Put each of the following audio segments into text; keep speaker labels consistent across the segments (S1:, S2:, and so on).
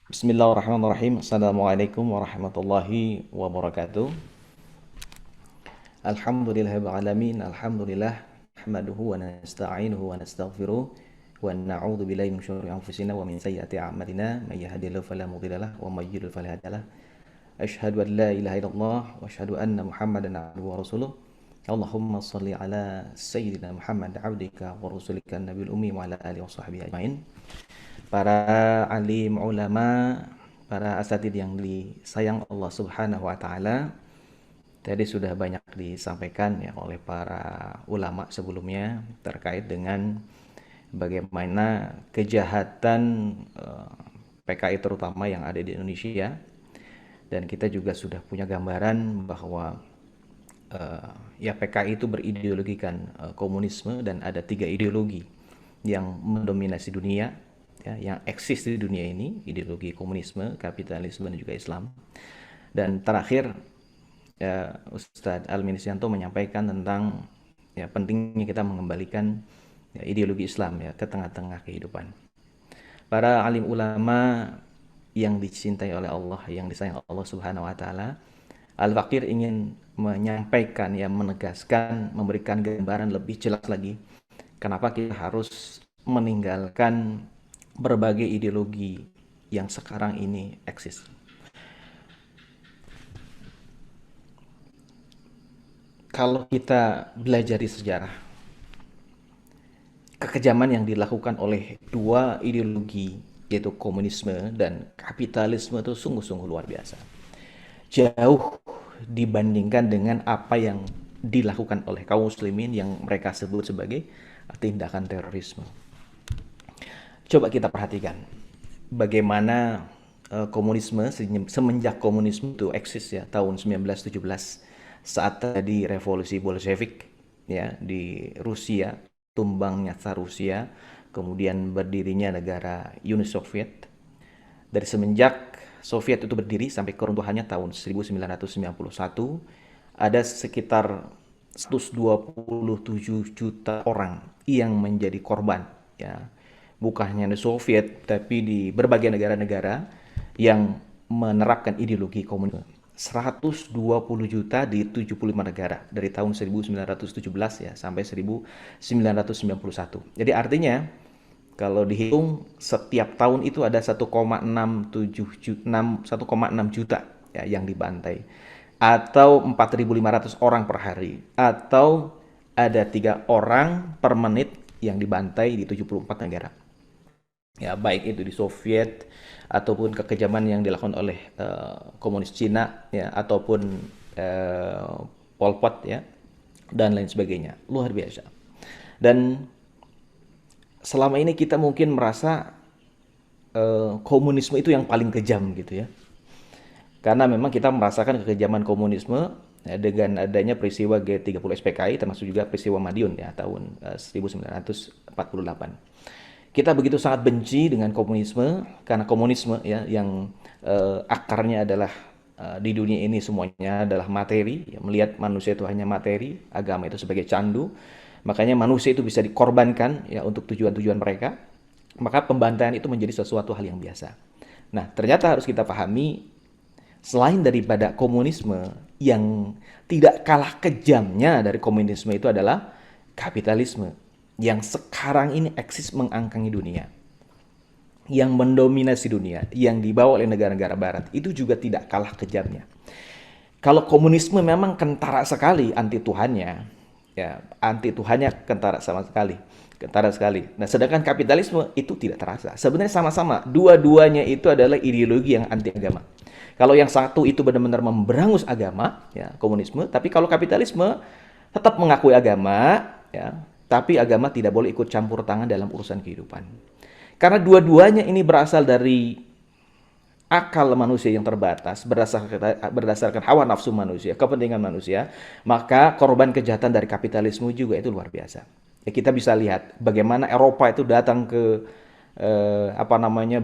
S1: Bismillahirrahmanirrahim. Assalamualaikum warahmatullahi wabarakatuh. Alhamdulillahirrahmanirrahim. Alhamdulillah. Nahmaduhu wa nasta'inuhu wa nastaghfiruh. Wa na'udzu billahi min syururi anfusina wa min sayyiati a'malina. May yahdihillahu fala mudilla lahu wa may yudlil fala hadiya lahu. Asyhadu an la ilaha illallah wa asyhadu anna Muhammadan 'abduhu wa rasuluh. Allahumma shalli ala sayyidina Muhammad 'abdika wa rasulika nabiyil ummi wa ala alihi wa sahbihi ajmain. Para alim ulama, para asatid yang disayang Allah Subhanahu wa taala, tadi sudah banyak disampaikan ya oleh para ulama sebelumnya terkait dengan bagaimana kejahatan PKI terutama yang ada di Indonesia, dan kita juga sudah punya gambaran bahwa ya PKI itu berideologikan komunisme, dan ada tiga ideologi yang mendominasi dunia ya, yang eksis di dunia ini: ideologi komunisme, kapitalisme, dan juga Islam. Dan terakhir ya, Ustadz Al-Ministrianto menyampaikan tentang ya pentingnya kita mengembalikan ya, ideologi Islam ya ke tengah-tengah kehidupan. Para alim ulama yang dicintai oleh Allah, yang disayang Allah Subhanahu wa taala, Al-Fakir ingin menyampaikan ya, menegaskan, memberikan gambaran lebih jelas lagi kenapa kita harus meninggalkan berbagai ideologi yang sekarang ini eksis. Kalau kita belajar di sejarah, kekejaman yang dilakukan oleh dua ideologi, yaitu komunisme dan kapitalisme, itu sungguh-sungguh luar biasa. Jauh dibandingkan dengan apa yang dilakukan oleh kaum muslimin yang mereka sebut sebagai tindakan terorisme. Coba kita perhatikan bagaimana komunisme semenjak komunisme itu eksis ya, tahun 1917 saat tadi revolusi Bolshevik ya di Rusia, tumbangnya Tsar Rusia, kemudian berdirinya negara Uni Soviet. Dari semenjak Soviet itu berdiri sampai keruntuhannya tahun 1991, ada sekitar 127 juta orang yang menjadi korban ya, bukan hanya di Soviet tapi di berbagai negara-negara yang menerapkan ideologi komunisme. 120 juta di 75 negara dari tahun 1917 ya sampai 1991. Jadi artinya kalau dihitung setiap tahun itu ada 1,6 juta ya yang dibantai, atau 4.500 orang per hari, atau ada 3 orang per menit yang dibantai di 74 negara. Ya, baik itu di Soviet ataupun kekejaman yang dilakukan oleh komunis Cina ya, ataupun Pol Pot ya, dan lain sebagainya. Luar biasa. Dan selama ini kita mungkin merasa komunisme itu yang paling kejam gitu ya. Karena memang kita merasakan kekejaman komunisme ya, dengan adanya peristiwa G30 SPKI, termasuk juga peristiwa Madiun ya tahun 1948. Kita begitu sangat benci dengan komunisme karena komunisme ya yang akarnya adalah di dunia ini semuanya adalah materi ya, melihat manusia itu hanya materi, agama itu sebagai candu. Makanya manusia itu bisa dikorbankan ya untuk tujuan-tujuan mereka. Maka pembantaian itu menjadi sesuatu hal yang biasa. Nah, ternyata harus kita pahami, selain daripada komunisme, yang tidak kalah kejamnya dari komunisme itu adalah kapitalisme yang sekarang ini eksis mengangkangi dunia, yang mendominasi dunia, yang dibawa oleh negara-negara barat, itu juga tidak kalah kejamnya. Kalau komunisme memang kentara sekali anti Tuhannya, ya anti Tuhannya kentara sama sekali, kentara sekali. Nah, sedangkan kapitalisme itu tidak terasa. Sebenarnya sama-sama, dua-duanya itu adalah ideologi yang anti agama. Kalau yang satu itu benar-benar memberangus agama, ya komunisme, tapi kalau kapitalisme tetap mengakui agama, ya, tapi agama tidak boleh ikut campur tangan dalam urusan kehidupan. Karena dua-duanya ini berasal dari akal manusia yang terbatas, berdasarkan hawa nafsu manusia, kepentingan manusia, maka korban kejahatan dari kapitalisme juga itu luar biasa. Ya, kita bisa lihat bagaimana Eropa itu datang ke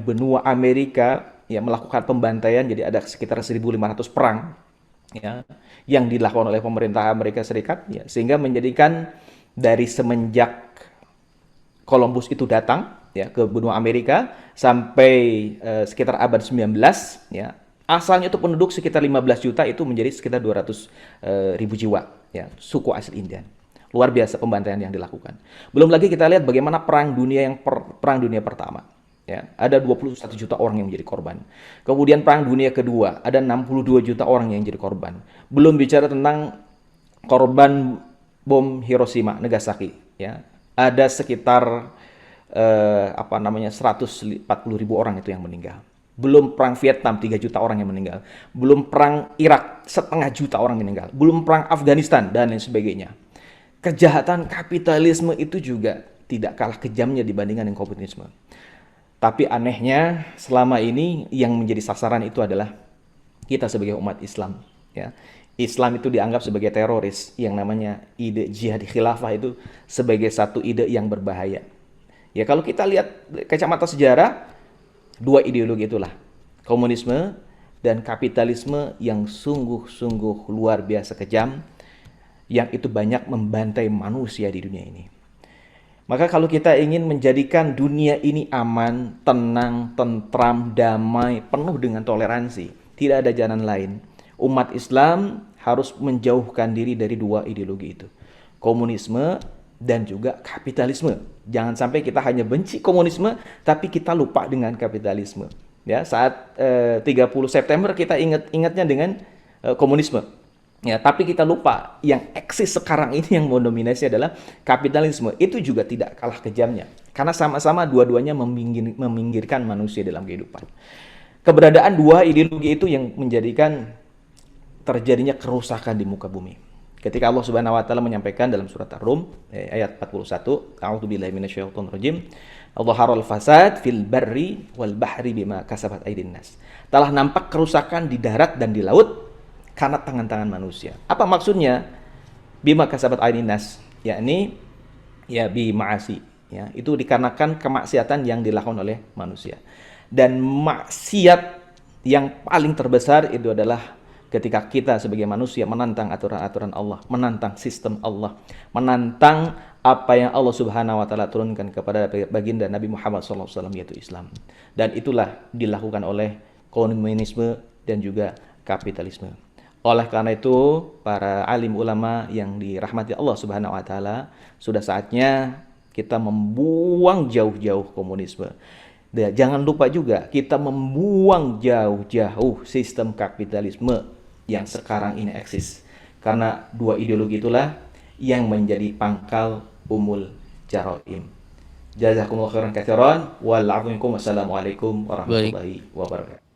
S1: benua Amerika ya, melakukan pembantaian. Jadi ada sekitar 1.500 perang ya yang dilakukan oleh pemerintah Amerika Serikat ya, sehingga menjadikan dari semenjak Columbus itu datang ya, ke benua Amerika sampai sekitar abad 19, ya. Asalnya itu penduduk sekitar 15 juta, itu menjadi sekitar 200 ribu jiwa, ya, suku asli Indian. Luar biasa pembantaian yang dilakukan. Belum lagi kita lihat bagaimana perang dunia pertama. Ya, ada 21 juta orang yang menjadi korban. Kemudian perang dunia kedua, ada 62 juta orang yang jadi korban. Belum bicara tentang korban bom Hiroshima, Nagasaki. Ya, ada sekitar 140 ribu orang itu yang meninggal. Belum perang Vietnam, 3 juta orang yang meninggal. Belum perang Irak, 1,5 juta orang meninggal. Belum perang Afghanistan, dan lain sebagainya. Kejahatan kapitalisme itu juga tidak kalah kejamnya dibandingkan dengan komunisme. Tapi anehnya, selama ini yang menjadi sasaran itu adalah kita sebagai umat Islam. Ya. Islam itu dianggap sebagai teroris, yang namanya ide jihad khilafah itu sebagai satu ide yang berbahaya. Ya, kalau kita lihat kacamata sejarah, dua ideologi itulah, komunisme dan kapitalisme yang sungguh-sungguh luar biasa kejam, yang itu banyak membantai manusia di dunia ini. Maka kalau kita ingin menjadikan dunia ini aman, tenang, tentram, damai, penuh dengan toleransi, tidak ada jalan lain. Umat Islam harus menjauhkan diri dari dua ideologi itu, komunisme dan juga kapitalisme. Jangan sampai kita hanya benci komunisme, tapi kita lupa dengan kapitalisme. Ya, saat 30 September kita ingatnya dengan komunisme. Ya, tapi kita lupa yang eksis sekarang ini yang mendominasi adalah kapitalisme. Itu juga tidak kalah kejamnya, karena sama-sama dua-duanya meminggirkan manusia dalam kehidupan. Keberadaan dua ideologi itu yang menjadikan terjadinya kerusakan di muka bumi. Ketika Allah Subhanahu wa taala menyampaikan dalam surat Ar-Rum ayat 41, a'udzubillahi minasyaitonirrajim, "Adhaharal fasad fil barri wal bahri bima kasabat aydin nas." Telah nampak kerusakan di darat dan di laut karena tangan-tangan manusia. Apa maksudnya? Bima kasabat aydin nas, yakni ya bi ma'asi, ya. Itu dikarenakan kemaksiatan yang dilakukan oleh manusia. Dan maksiat yang paling terbesar itu adalah ketika kita sebagai manusia menantang aturan-aturan Allah, menantang sistem Allah, menantang apa yang Allah Subhanahu wa taala turunkan kepada baginda Nabi Muhammad SAW, yaitu Islam. Dan itulah dilakukan oleh komunisme dan juga kapitalisme. Oleh karena itu, para alim ulama yang dirahmati Allah Subhanahu wa taala, sudah saatnya kita membuang jauh-jauh komunisme. Dan jangan lupa juga kita membuang jauh-jauh sistem kapitalisme yang sekarang ini eksis. Karena dua ideologi itulah yang menjadi pangkal umul jaraim. Jazakumullahu khairan katsiran. Wassalamualaikum warahmatullahi wabarakatuh.